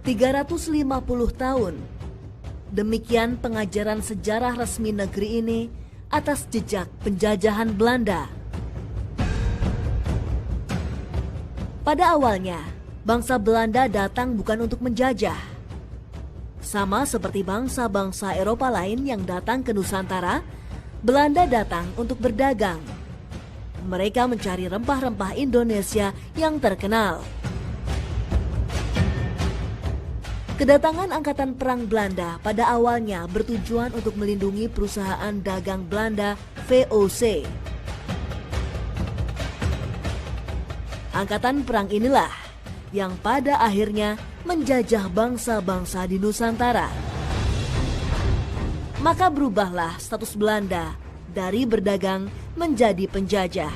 350 tahun. Demikian pengajaran sejarah resmi negeri ini atas jejak penjajahan Belanda. Pada awalnya, bangsa Belanda datang bukan untuk menjajah. Sama seperti bangsa-bangsa Eropa lain yang datang ke Nusantara, Belanda datang untuk berdagang. Mereka mencari rempah-rempah Indonesia yang terkenal. Kedatangan Angkatan Perang Belanda pada awalnya bertujuan untuk melindungi perusahaan dagang Belanda VOC. Angkatan Perang inilah yang pada akhirnya menjajah bangsa-bangsa di Nusantara. Maka berubahlah status Belanda dari berdagang menjadi penjajah.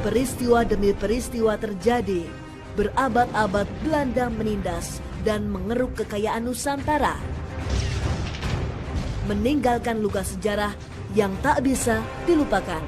Peristiwa demi peristiwa terjadi, berabad-abad Belanda menindas dan mengeruk kekayaan Nusantara, meninggalkan luka sejarah yang tak bisa dilupakan.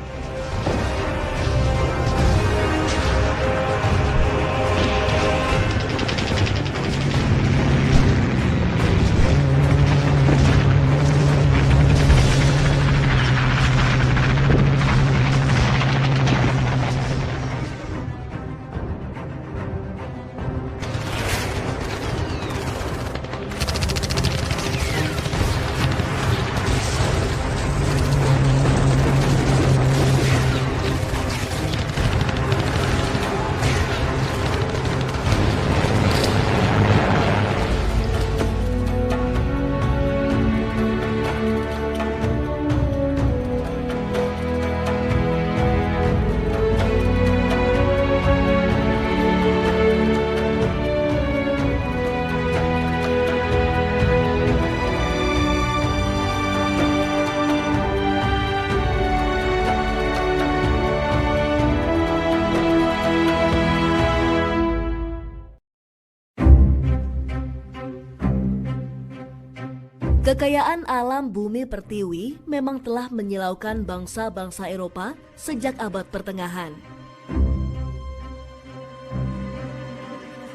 Kekayaan alam bumi pertiwi memang telah menyilaukan bangsa-bangsa Eropa sejak abad pertengahan.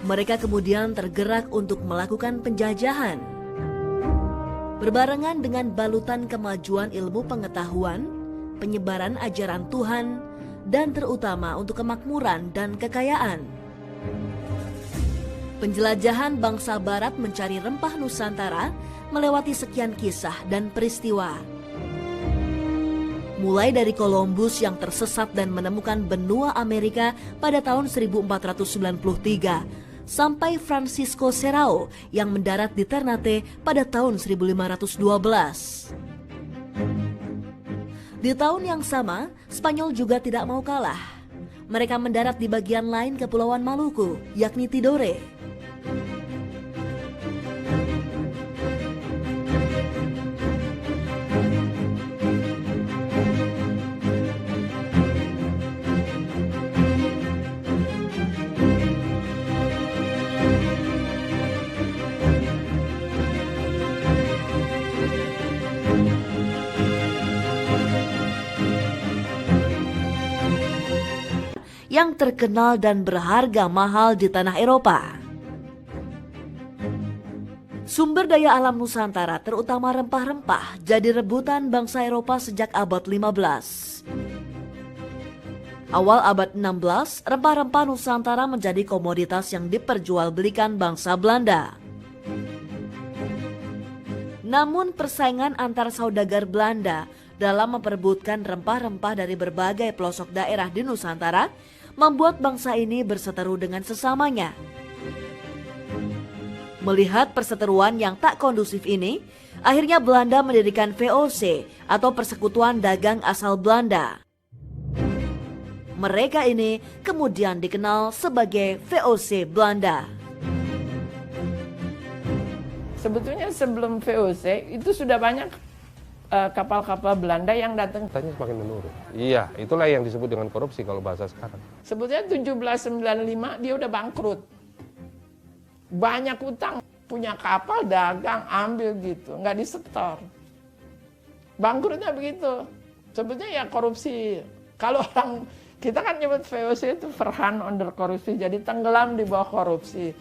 Mereka kemudian tergerak untuk melakukan penjajahan. Berbarengan dengan balutan kemajuan ilmu pengetahuan, penyebaran ajaran Tuhan, dan terutama untuk kemakmuran dan kekayaan. Penjelajahan bangsa Barat mencari rempah Nusantara melewati sekian kisah dan peristiwa. Mulai dari Columbus yang tersesat dan menemukan benua Amerika pada tahun 1493, sampai Francisco Serrao yang mendarat di Ternate pada tahun 1512. Di tahun yang sama, Spanyol juga tidak mau kalah. Mereka mendarat di bagian lain Kepulauan Maluku, yakni Tidore. Yang terkenal dan berharga mahal di tanah Eropa. Sumber daya alam Nusantara, terutama rempah-rempah, jadi rebutan bangsa Eropa sejak abad 15. Awal abad 16, rempah-rempah Nusantara menjadi komoditas yang diperjualbelikan bangsa Belanda. Namun persaingan antar saudagar Belanda dalam memperebutkan rempah-rempah dari berbagai pelosok daerah di Nusantara membuat bangsa ini berseteru dengan sesamanya. Melihat perseteruan yang tak kondusif ini, akhirnya Belanda mendirikan VOC atau Persekutuan Dagang Asal Belanda. Mereka ini kemudian dikenal sebagai VOC Belanda. Sebetulnya sebelum VOC itu sudah banyak kapal-kapal Belanda yang datang. Katanya semakin menurun. Iya, itulah yang disebut dengan korupsi kalau bahasa sekarang. Sebetulnya 1795 dia udah bangkrut. Banyak utang, punya kapal dagang, ambil gitu, nggak disetor. Bangkrutnya begitu. Sebetulnya ya korupsi. Kalau orang kita kan nyebut VOC itu Verhan under korupsi, jadi tenggelam di bawah korupsi.